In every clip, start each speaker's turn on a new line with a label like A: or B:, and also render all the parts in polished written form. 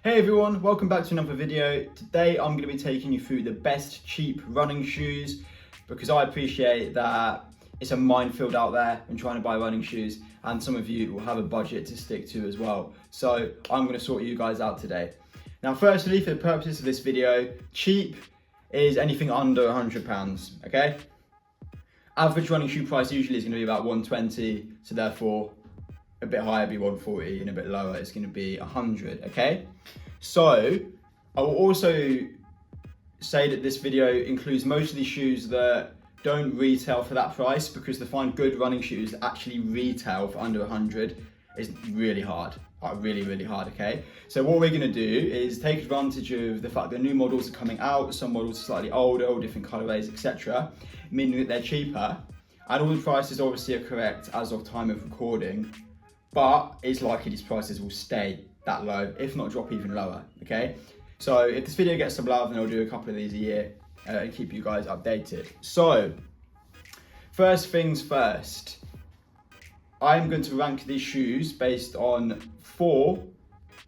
A: Hey everyone, welcome back to another video. Today I'm going to be taking you through the best cheap running shoes because I appreciate that it's a minefield out there when trying to buy running shoes, and some of you will have a budget to stick to as well. So I'm going to sort you guys out today. Now firstly, for the purposes of this video, cheap is anything under £100, okay? Average running shoe price usually is going to be about 120, so therefore a bit higher be 140 and a bit lower is going to be 100, okay? So I will also say that this video includes most of these shoes that don't retail for that price, because to find good running shoes that actually retail for under 100 is really hard, really hard, okay? So what we're going to do is take advantage of the fact that new models are coming out, some models are slightly older or different colorways, etc., meaning that they're cheaper, and all the prices obviously are correct as of time of recording, but it's likely these prices will stay that low, if not drop even lower, okay? So if this video gets some love, then I'll do a couple of these a year and keep you guys updated. So, first things first, I'm going to rank these shoes based on 4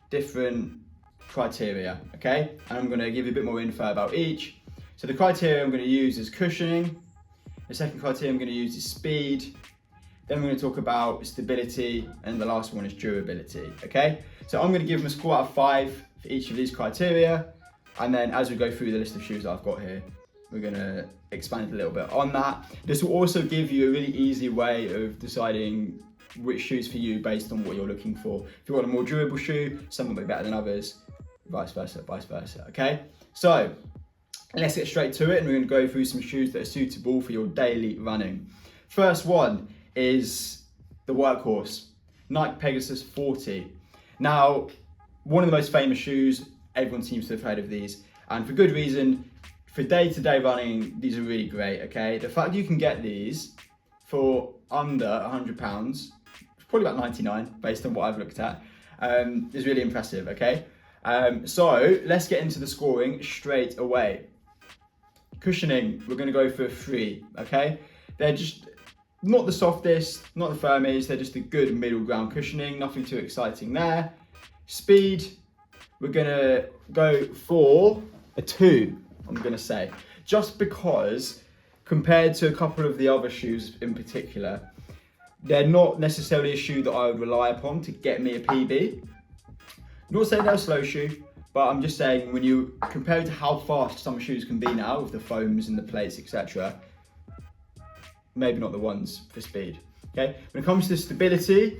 A: different criteria, okay? And I'm going to give you a bit more info about each. So the criteria I'm going to use is cushioning, the second criteria I'm going to use is speed, then we're going to talk about stability, and the last one is durability, okay? So I'm going to give them a score out of 5 for each of these criteria, and then as we go through the list of shoes that I've got here, we're going to expand a little bit on that. This will also give you a really easy way of deciding which shoes for you based on what you're looking for. If you want a more durable shoe, some will be better than others, vice versa, okay? So let's get straight to it, and we're going to go through some shoes that are suitable for your daily running. First one is the workhorse, Nike Pegasus 40. Now, one of the most famous shoes, everyone seems to have heard of these, and for good reason. For day-to-day running, these are really great, okay? The fact you can get these for under £100, probably about 99 based on what I've looked at, is really impressive, okay? So let's get into the scoring straight away. Cushioning, we're gonna go for a 3, okay? They're just not the softest, not the firmest, they're just a good middle ground cushioning, nothing too exciting there. Speed, we're gonna go for a 2, I'm gonna say. Just because, compared to a couple of the other shoes in particular, they're not necessarily a shoe that I would rely upon to get me a PB. Not saying they're a slow shoe, but I'm just saying when you compare it to how fast some shoes can be now with the foams and the plates, etc., maybe not the ones for speed, okay? When it comes to stability,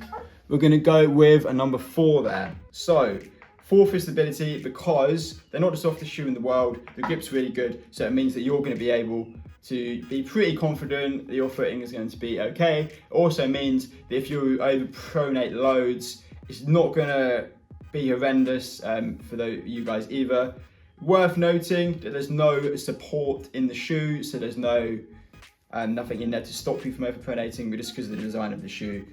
A: we're gonna go with a number 4 there. So, 4 for stability, because they're not the softest shoe in the world, the grip's really good, so it means that you're gonna be able to be pretty confident that your footing is going to be okay. It also means that if you over-pronate loads, it's not gonna be horrendous for you guys either. Worth noting that there's no support in the shoe, so there's nothing in there to stop you from overpronating, but just because of the design of the shoe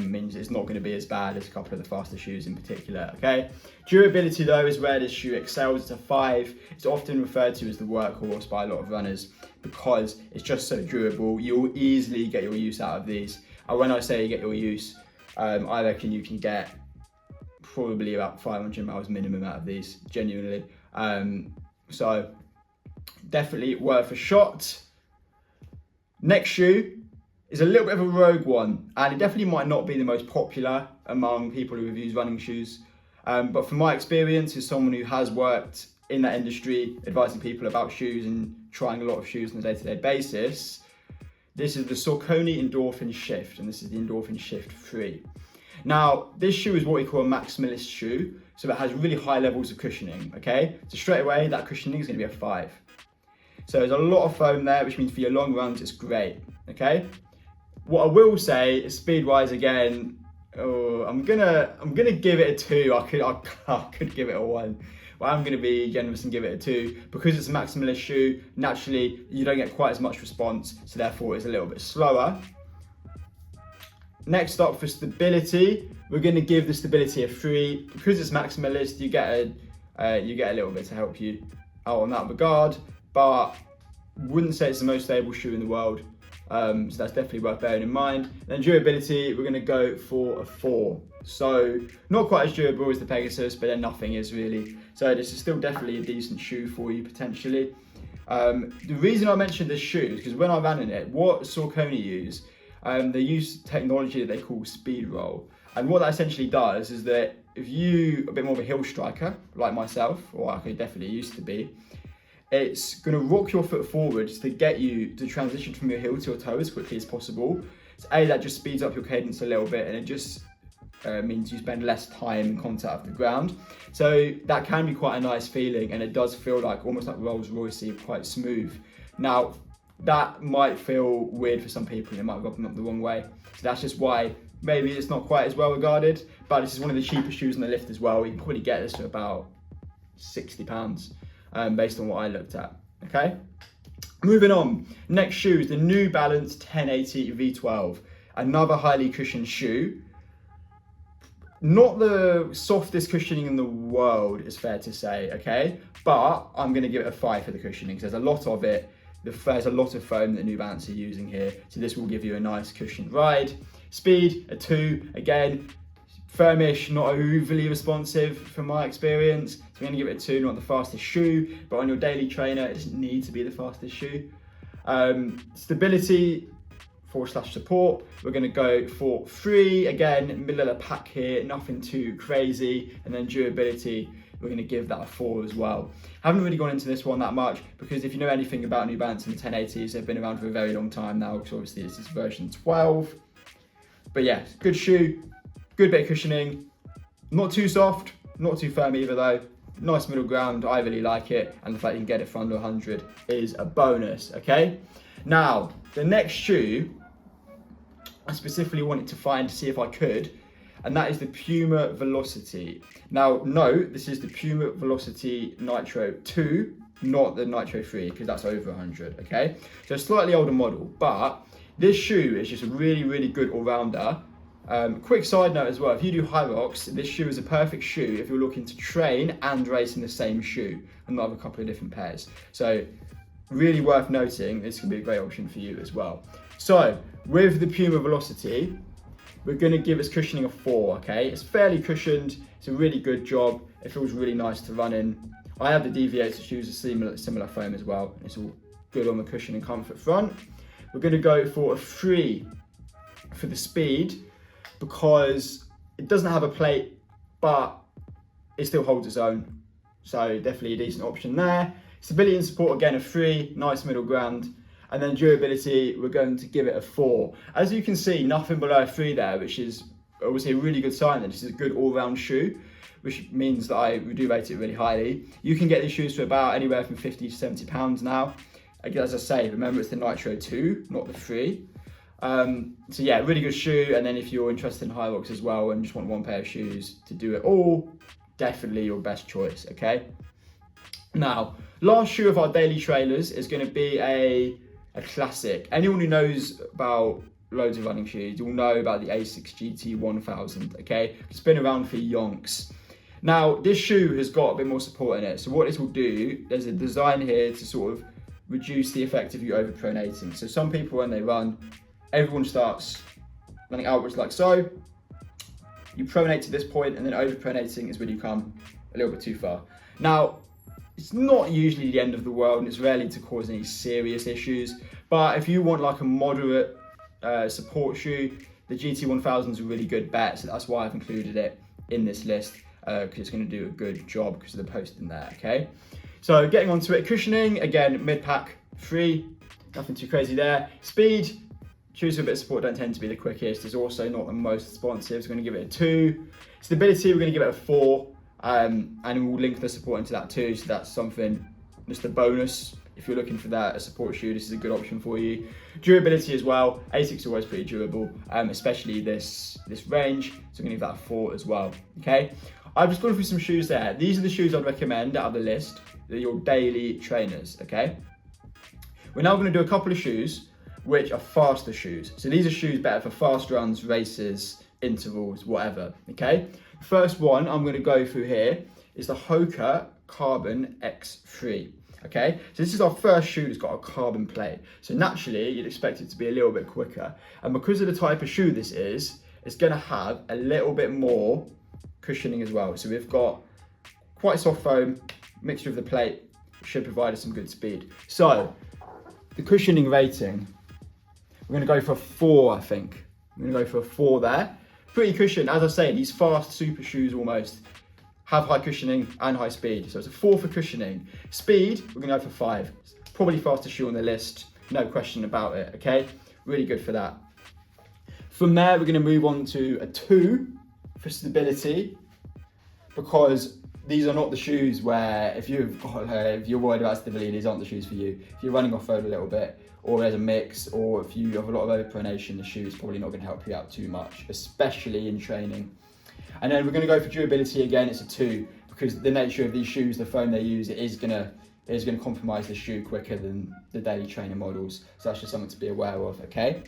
A: means it's not going to be as bad as a couple of the faster shoes in particular, okay? Durability though is where this shoe excels. It's a 5. It's often referred to as the workhorse by a lot of runners because it's just so durable. You'll easily get your use out of these. And when I say you get your use, I reckon you can get probably about 500 miles minimum out of these, genuinely. So definitely worth a shot. Next shoe is a little bit of a rogue one, and it definitely might not be the most popular among people who reviews running shoes, but from my experience as someone who has worked in that industry, advising people about shoes and trying a lot of shoes on a day-to-day basis, this is the Saucony Endorphin Shift, and this is the Endorphin Shift 3. Now, this shoe is what we call a maximalist shoe, so it has really high levels of cushioning, okay? So straight away, that cushioning is going to be a 5. So there's a lot of foam there, which means for your long runs, it's great, okay? What I will say is speed-wise again, I'm gonna give it a 2. I could give it a 1, but I'm gonna be generous and give it a 2 because it's a maximalist shoe. Naturally, you don't get quite as much response, so therefore it's a little bit slower. Next up for stability, we're gonna give the stability a 3 because it's maximalist. You get a little bit to help you out on that regard, but wouldn't say it's the most stable shoe in the world. So that's definitely worth bearing in mind. Then durability, we're going to go for a 4. So not quite as durable as the Pegasus, but then nothing is really. So this is still definitely a decent shoe for you potentially. The reason I mentioned this shoe is because when I ran in it, what Saucony use, they use technology that they call speed roll. And what that essentially does is that if you a bit more of a heel striker, like myself, or I could definitely used to be, it's going to rock your foot forwards to get you to transition from your heel to your toe as quickly as possible. So that just speeds up your cadence a little bit, and it just means you spend less time in contact with the ground. So that can be quite a nice feeling, and it does feel like almost like Rolls Royce, quite smooth. Now, that might feel weird for some people, and it might rub them up the wrong way. So that's just why maybe it's not quite as well regarded, but this is one of the cheapest shoes on the lift as well. You can probably get this for about £60, based on what I looked at, okay? Moving on, next shoe is the New Balance 1080 V12, another highly cushioned shoe. Not the softest cushioning in the world, is fair to say, okay? But I'm gonna give it a 5 for the cushioning, because there's a lot of it. There's a lot of foam that New Balance are using here, so this will give you a nice cushioned ride. Speed, a 2, again, firmish, not overly responsive from my experience. So I'm gonna give it a 2, not the fastest shoe, but on your daily trainer, it doesn't need to be the fastest shoe. Stability, /support, we're gonna go for 3, again, middle of the pack here, nothing too crazy. And then durability, we're gonna give that a 4 as well. Haven't really gone into this one that much, because if you know anything about New Balance and the 1080s, they've been around for a very long time now, because obviously this is version 12. But yeah, good shoe, good bit of cushioning, not too soft, not too firm either though. Nice middle ground, I really like it, and the fact you can get it for under 100 is a bonus, okay? Now, the next shoe, I specifically wanted to find to see if I could, and that is the Puma Velocity. Now, note, this is the Puma Velocity Nitro 2, not the Nitro 3, because that's over 100, okay? So a slightly older model, but this shoe is just a really, really good all-rounder. Quick side note as well, if you do Hyrox, this shoe is a perfect shoe if you're looking to train and race in the same shoe and not have a couple of different pairs. So really worth noting, this can be a great option for you as well. So with the Puma Velocity, we're gonna give its cushioning a 4, okay? It's fairly cushioned, it's a really good job, it feels really nice to run in. I have the Deviator shoes, a similar foam as well. It's all good on the cushion and comfort front. We're gonna go for a 3 for the speed, because it doesn't have a plate, but it still holds its own. So definitely a decent option there. Stability and support, again, a 3, nice middle ground. And then durability, we're going to give it a 4. As you can see, nothing below a 3 there, which is obviously a really good sign that this is a good all-round shoe, which means that I do rate it really highly. You can get these shoes for about anywhere from £50 to £70 now. Again, as I say, remember it's the Nitro 2, not the 3. So yeah, really good shoe. And then if you're interested in Hyrox as well and just want one pair of shoes to do it all, definitely your best choice, okay? Now, last shoe of our daily trailers is going to be a classic. Anyone who knows about loads of running shoes, you'll know about the Asics GT 1000, okay? It's been around for yonks. Now, this shoe has got a bit more support in it. So what this will do, there's a design here to sort of reduce the effect of you overpronating. So some people, when they run, everyone starts running outwards like so. You pronate to this point, and then overpronating is when you come a little bit too far. Now, it's not usually the end of the world, and it's rarely to cause any serious issues. But if you want like a moderate support shoe, the GT 1000 is a really good bet. So that's why I've included it in this list, because it's going to do a good job because of the post in there, okay? So getting onto it, cushioning, again, mid-pack 3, nothing too crazy there. Speed, shoes with a bit of support don't tend to be the quickest. It's also not the most responsive, so we're going to give it a 2. Stability, we're going to give it a 4, and we'll link the support into that too, so that's something, just a bonus. If you're looking for that, a support shoe, this is a good option for you. Durability as well, Asics are always pretty durable, especially this range, so I'm going to give that a 4 as well, okay? I've just gone through some shoes there. These are the shoes I'd recommend out of the list. They're your daily trainers, okay? We're now going to do a couple of shoes which are faster shoes. So these are shoes better for fast runs, races, intervals, whatever, okay? First one I'm going to go through here is the Hoka Carbon X3, okay? So this is our first shoe that's got a carbon plate. So naturally, you'd expect it to be a little bit quicker. And because of the type of shoe this is, it's going to have a little bit more cushioning as well. So we've got quite soft foam, mixture of the plate, should provide us some good speed. So the cushioning rating, we're going to go for a 4, I think. I'm going to go for a 4 there. Pretty cushion. As I say, these fast super shoes almost have high cushioning and high speed. So it's a 4 for cushioning. Speed, we're going to go for 5. Probably fastest shoe on the list, no question about it, okay? Really good for that. From there, we're going to move on to a 2 for stability, because these are not the shoes where if you're worried about stability, these aren't the shoes for you. If you're running off road a little bit, or there's a mix, or if you have a lot of overpronation, the shoe is probably not going to help you out too much, especially in training. And then we're going to go for durability again. It's a 2, because the nature of these shoes, the foam they use, it is going to compromise the shoe quicker than the daily trainer models. So that's just something to be aware of, okay?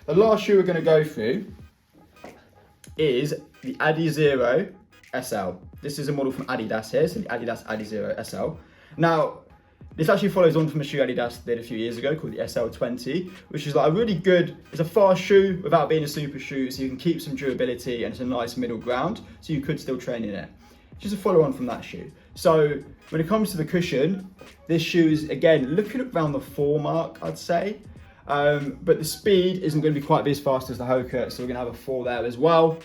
A: The last shoe we're going to go through is the Adizero SL. This is a model from Adidas here, so the Adidas Adizero SL. Now, this actually follows on from a shoe Adidas did a few years ago called the SL20, which is like a really good, it's a fast shoe without being a super shoe, so you can keep some durability and it's a nice middle ground, so you could still train in it. Just a follow on from that shoe. So when it comes to the cushion, this shoe is, again, looking around the 4 mark, I'd say. But the speed isn't going to be quite as fast as the Hoka, so we're going to have a 4 there as well.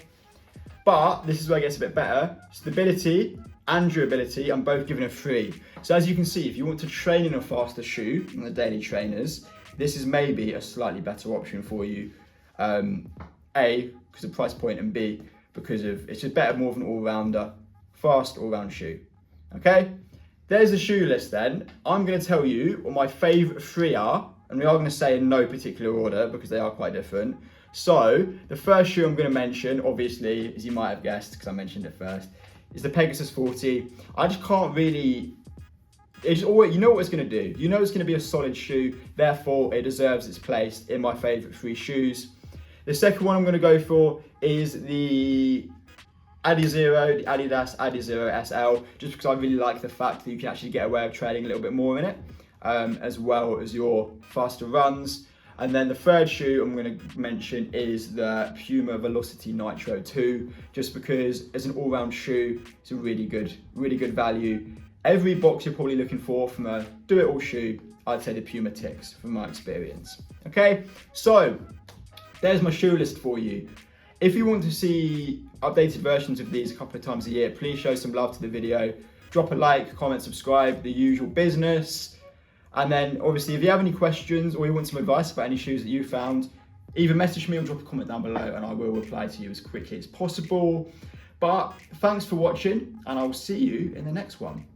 A: But this is where it gets a bit better. Stability and durability, I'm both giving a 3. So as you can see, if you want to train in a faster shoe than the daily trainers, this is maybe a slightly better option for you. A, because of price point, and B, because of it's just better, more of an all-rounder, fast all-round shoe. Okay, there's the shoe list then. I'm going to tell you what my favourite 3 are, and we are going to say in no particular order because they are quite different. So the first shoe I'm going to mention, obviously, as you might have guessed because I mentioned it first, is the Pegasus 40. I just can't really, it's always, you know what it's going to do. You know it's going to be a solid shoe, therefore it deserves its place in my favourite 3 shoes. The second one I'm going to go for is the Adizero, the Adidas Adizero SL, just because I really like the fact that you can actually get away with training a little bit more in it, as well as your faster runs. And then the third shoe I'm going to mention is the Puma Velocity Nitro 2, just because as an all-round shoe, it's a really good value. Every box you're probably looking for from a do-it-all shoe, I'd say the Puma ticks from my experience. Okay, so there's my shoe list for you. If you want to see updated versions of these a couple of times a year, please show some love to the video. Drop a like, comment, subscribe, the usual business. And then obviously if you have any questions or you want some advice about any shoes that you found, either message me or drop a comment down below and I will reply to you as quickly as possible. But thanks for watching and I will see you in the next one.